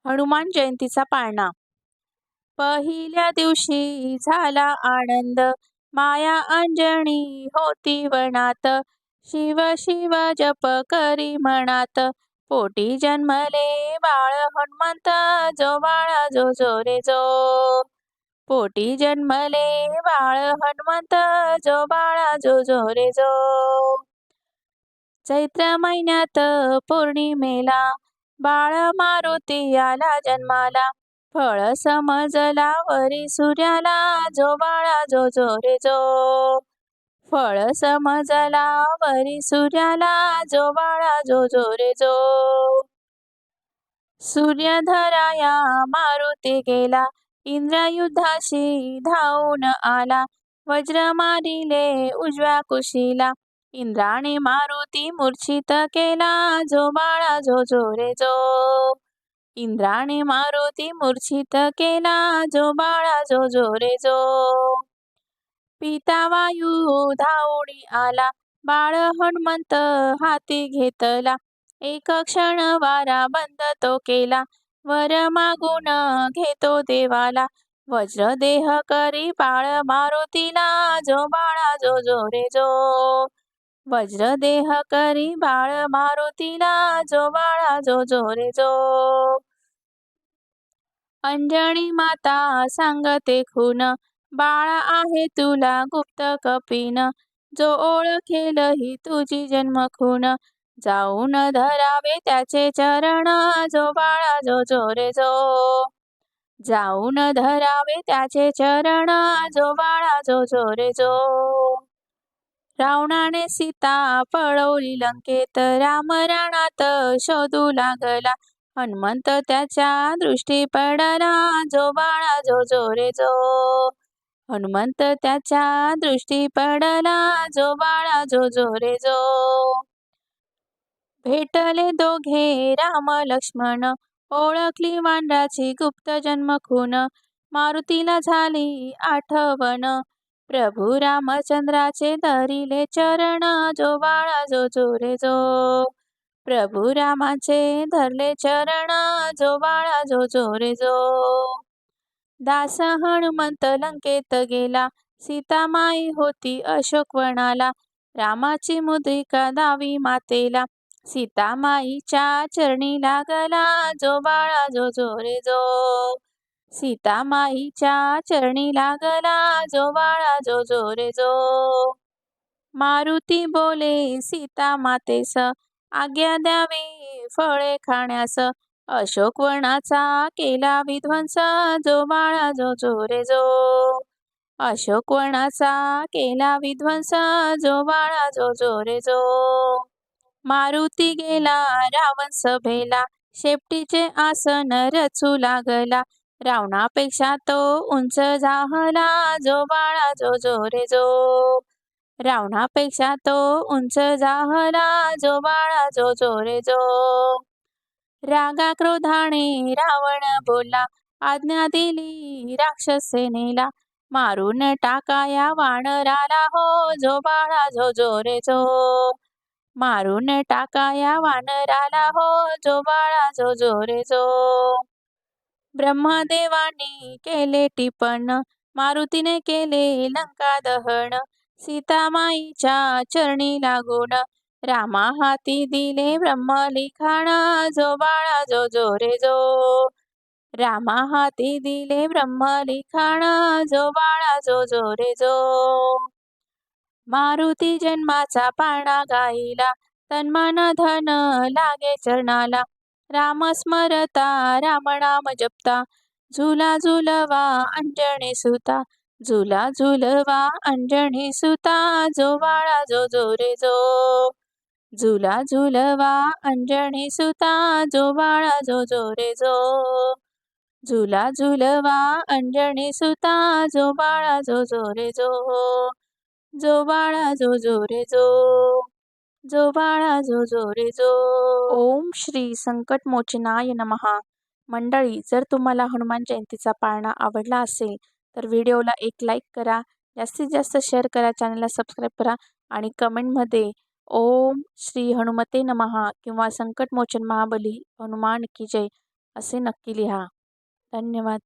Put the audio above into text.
हनुमान जयंतीचा पाळणा. पहिल्या दिवशी झाला आनंद, माया अंजनी होती वनात. शिव शिव जप करी मनात, पोटी जन्मले बाळ हनुमंत. जो बाळा जो जो रे जो, पोटी जन्मले बाळ हनुमंत. जो बाळा जो जो रे जो. चैत्र महिन्यात पौर्णिमेला, बाळ मारुती आला जन्माला. फळ समजला वरी सूर्याला, जो बाळा जो जो रे जो. फळ समजला वरी सूर्याला, जो बाळा जो जो रे जो. सूर्यधराया मारुती गेला, इंद्रयुद्धाशी धावून आला. वज्र मारिले उजव्या कुशीला, इंद्राने मारुती मूर्छित केला. जो बाळा जो जो रे जो. इंद्राने मारुती मूर्छित केला. जो बाळा जो जो रे जो. पिता वायू धावून आला, बाळ हनुमंत हाती घेतला. एक क्षण वारा बंद तो केला, वर मागून घेतो देवाला. वज्र देह करी बाळ मारुतीला, जो बाळा जो जो रे जो. वज्र देह करी बाळ मारुतीला, जो बाळा जो जो रे जो. अंजनी माता सांगते खून, बाळा आहे तुला गुप्त कपिन. जो ओळखेल ही तुझी जन्मखून, जाऊन धरावे त्याचे चरण. जो बाळा जो जो रे जो. जाऊन धरावे त्याचे चरण. जो बाळा जो जो रे जो. रावणाने सीता पळवली लंकेत, राम राणात शोधू लागला. हनुमंत त्याच्या दृष्टी पडला. जो बाळा जो जो रे जो. हनुमंत त्याच्या दृष्टी पडला. जो बाळा जो जो रे जो. भेटले दोघे राम लक्ष्मण, ओळखली वानराची गुप्त जन्मखून. मारुतीला झाली आठवण, प्रभू रामचंद्राचे धरिले चरण. जो बाळा जो जो रे जो. प्रभू रामाचे धरले चरण. जो बाळा जो जो रे जो. दास हनुमंत लंकेत गेला, सीतामाई होती अशोकवनाला. रामाची मुद्रिका दावी मातेला, सीतामाईच्या चरणी लागला. जो बाळा जो जो रे जो. सीतामाईच्या चरणी लागला. जो बाळा जो जो रे जो. मारुती बोले सीता मातेस, आज्ञा द्यावी फळे खाण्यास. अशोकवनाचा केला विध्वंस. जो बाळा जो जो रे जो. अशोकवनाचा केला विध्वंस. जो बाळा जो जो रे जो. मारुती गेला रावण सभेला, शेपटीचे आसन रचू लागला. रावणापेक्षा तो उंच झाला. जो बाळा जो जो रे जो. रावणापेक्षा तो उंच झाला. जो बाळा जो जो रे जो. रागा क्रोधाने रावण बोला, आज्ञा दिली राक्षस सेनेला. मारून टाकाया वानराला हो. जो बाळा जो जो रे जो. मारून टाकाया वानराला हो. जो बाळा जो जो रे जो. ब्रह्मदेवानी केले टिपण, मारुतीने केले लंका दहन. सीतामाईच्या चरणी लागून, रामा हाती दिले ब्रह्मलिखाण. जो बाळा जो जो रे जो. रामा हाती दिले ब्रह्मलिखाण. जो बाळा जो जो रे जो. मारुती जन्माचा पाळणा गाईला, तन मन धन लागे चरणाला. राम स्मरता राम नाम जपता, झुला झुलवा अंजनी सुता. झुला झुलवा अंजनी सुता. जो बाळा जो जो रे जो. झुला झुलवा अंजनी सुता. जो बाळा जो जो रे जो. झुला झुलवा अंजनी सुता. जो बाळा जो जो रे जो. जो बाळा जो जो रे जो. जो बाळा जो जो रे जो. ओम श्री संकटमोचनाय नमः. मंडळी, जर तुम्हाला हनुमान जयंतीचा पाळणा आवडला असेल तर व्हिडिओला एक लाईक करा, जास्तीत जास्त शेअर करा, चॅनलला सबस्क्राईब करा आणि कमेंटमध्ये ओम श्री हनुमते नमः किंवा संकटमोचन महाबली हनुमान की जय असे नक्की लिहा. धन्यवाद.